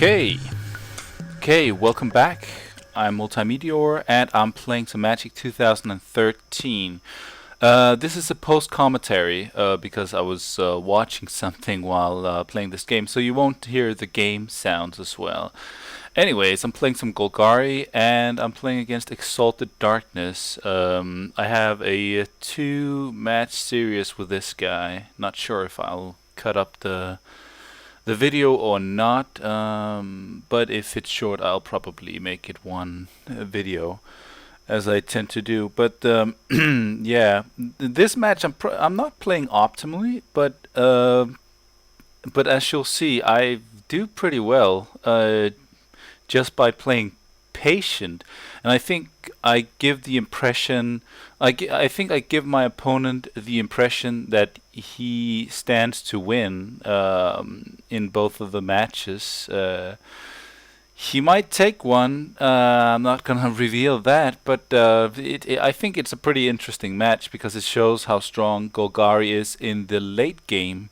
Okay, welcome back. I'm multeyemeteor and I'm playing some Magic 2013. This is a post commentary because I was watching something while playing this game, so you won't hear the game sounds as well. Anyways, I'm playing some Golgari and I'm playing against Exalted Darkness. I have a 2-match series with this guy. Not sure if I'll cut up the video or not, but if it's short, I'll probably make it one video, as I tend to do. But yeah, this match I'm not playing optimally, but as you'll see, I do pretty well just by playing patient, and I think I give the impression. I think I give my opponent the impression that he stands to win in both of the matches. He might take one. I'm not gonna reveal that, but I think it's a pretty interesting match because it shows how strong Golgari is in the late game.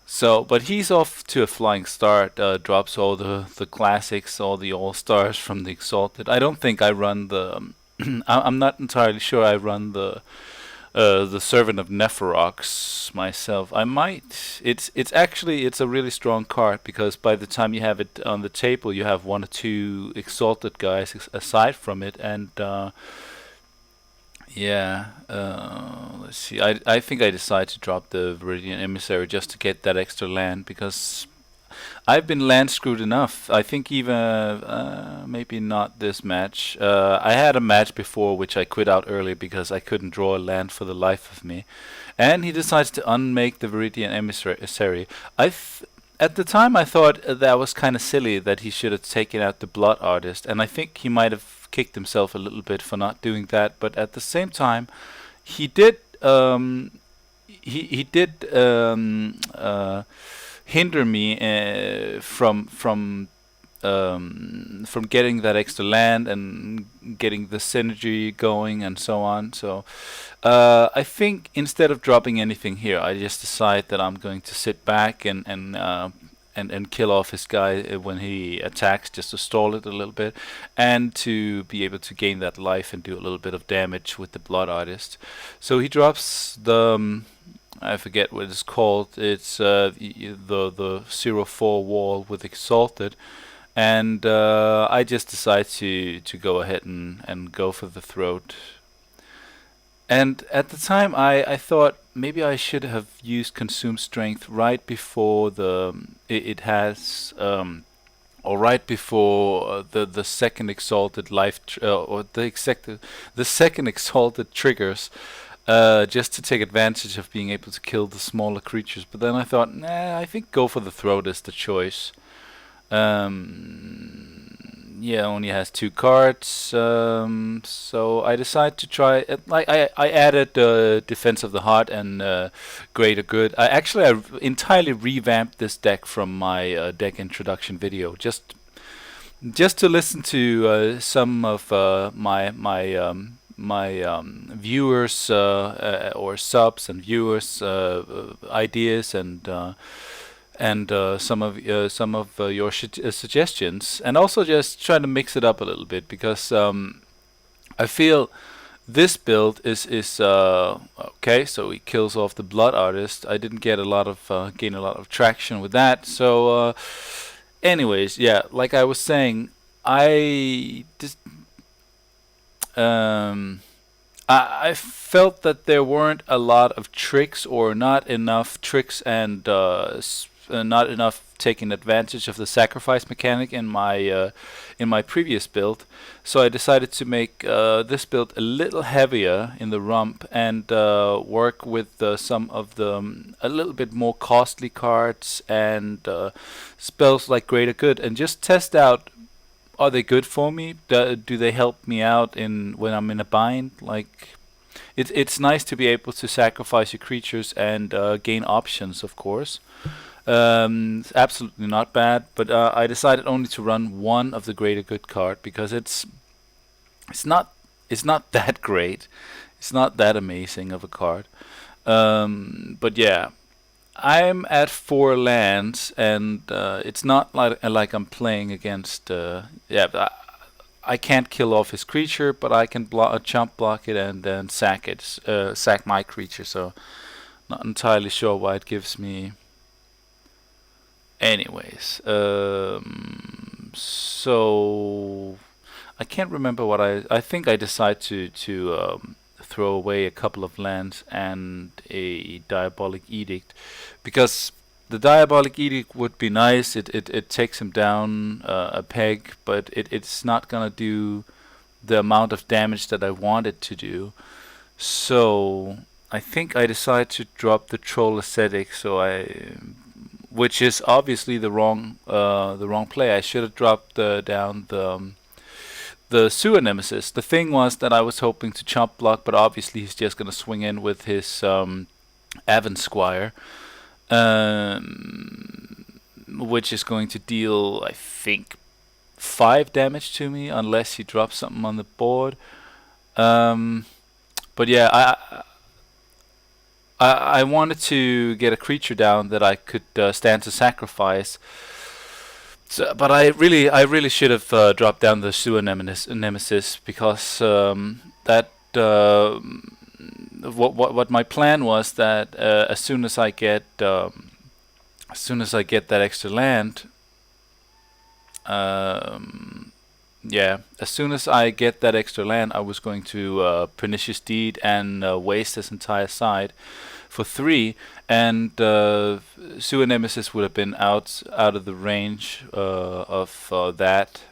So, but he's off to a flying start. Drops all the classics, all the all stars from the Exalted. I don't think I run the. I'm not entirely sure I run the Servant of Nephirox myself. I might. It's a really strong card because by the time you have it on the table, you have one or two Exalted guys aside from it, and yeah. Let's see. I think I decided to drop the Viridian Emissary just to get that extra land because I've been land screwed enough. I think even maybe not this match. I had a match before which I quit out early because I couldn't draw a land for the life of me, and he decides to unmake the Viridian Emissary. At the time I thought that was kind of silly that he should have taken out the Blood Artist, and I think he might have kicked himself a little bit for not doing that. But at the same time, he did. He did. Hinder me from getting that extra land and getting the synergy going and so on. So I think instead of dropping anything here, I just decide that I'm going to sit back and kill off his guy when he attacks, just to stall it a little bit, and to be able to gain that life and do a little bit of damage with the Blood Artist. So he drops the. I forget what it's called. It's the 0/4 wall with Exalted, and I just decide to go ahead and go for the throat. And at the time, I thought maybe I should have used Consume Strength right before it has. Or right before the second exalted or the second exalted triggers, just to take advantage of being able to kill the smaller creatures. But then I thought, nah, I think go for the throat is the choice. Yeah, only has 2 cards, so I decided to try it. I added Defense of the Heart and Greater Good. I entirely revamped this deck from my deck introduction video, just to listen to some of my viewers or subs and viewers ideas and some of your suggestions, and also just trying to mix it up a little bit because I feel this build is okay. So he kills off the Blood Artist. I didn't get gain a lot of traction with that. So anyways, yeah, like I was saying, I just I felt that there weren't a lot of tricks, or not enough tricks, and not enough taking advantage of the sacrifice mechanic in my previous build. So I decided to make this build a little heavier in the rump and work with some of the a little bit more costly cards and spells like Greater Good, and just test out. Are they good for me? Do they help me out when I'm in a bind? Like, it's nice to be able to sacrifice your creatures and gain options, of course. Absolutely not bad, but I decided only to run one of the Greater Good card because it's not that great. It's not that amazing of a card. But yeah, I'm at 4 lands, and it's not like I'm playing against. Yeah, I can't kill off his creature, but I can chump block it and then sack it, sack my creature. So not entirely sure why it gives me. Anyways, so I can't remember what I think I decided to throw away a couple of lands and a Diabolic Edict, because the Diabolic Edict would be nice. It takes him down a peg, but it's not gonna do the amount of damage that I want it to do. So I think I decided to drop the Troll Ascetic. Which is obviously the wrong play. I should have dropped down the Sewer Nemesis. The thing was that I was hoping to chump block, but obviously he's just gonna swing in with his Avon Squire, which is going to deal, I think, 5 damage to me unless he drops something on the board. But yeah, I wanted to get a creature down that I could stand to sacrifice. So, but I really should have dropped down the Sewer Nemesis, because that what my plan was that as soon as I get that extra land, yeah, as soon as I get that extra land, I was going to Pernicious Deed and waste this entire side for 3, and Sewer Nemesis would have been out of the range of that.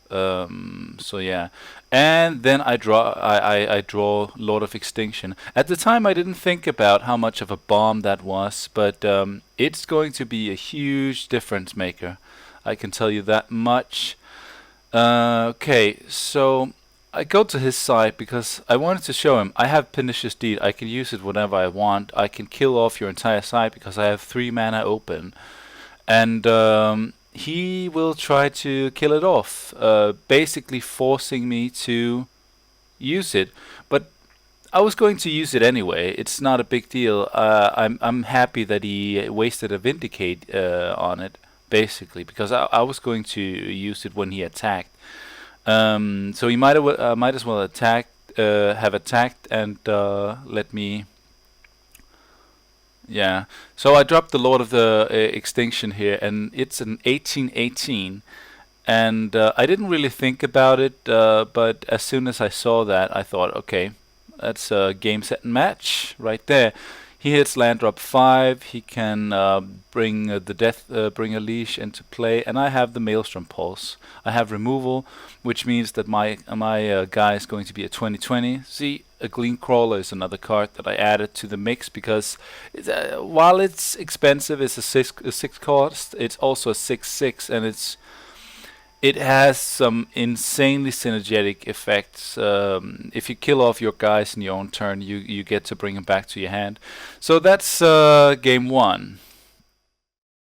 So yeah, and then I draw Lord of Extinction. At the time, I didn't think about how much of a bomb that was, but it's going to be a huge difference maker. I can tell you that much. Okay, so I go to his side because I wanted to show him I have Pernicious Deed. I can use it whenever I want. I can kill off your entire side because I have 3 mana open, and he will try to kill it off, basically forcing me to use it. But I was going to use it anyway. It's not a big deal. I'm happy that he wasted a Vindicate on it, basically, because I was going to use it when he attacked. So he might as well have attacked and let me. Yeah. So I dropped the Lord of the Extinction here, and it's an 18/18, and I didn't really think about it, but as soon as I saw that, I thought, okay, that's a game, set, and match right there. He hits land drop 5. He can bring the Deathbringer Leash into play, and I have the Maelstrom Pulse. I have removal, which means that my guy is going to be a 20/20. See, a Glean Crawler is another card that I added to the mix because while it's expensive, it's a 6 cost. It's also a 6/6, and it has some insanely synergetic effects. If you kill off your guys in your own turn, you get to bring them back to your hand. So that's game 1.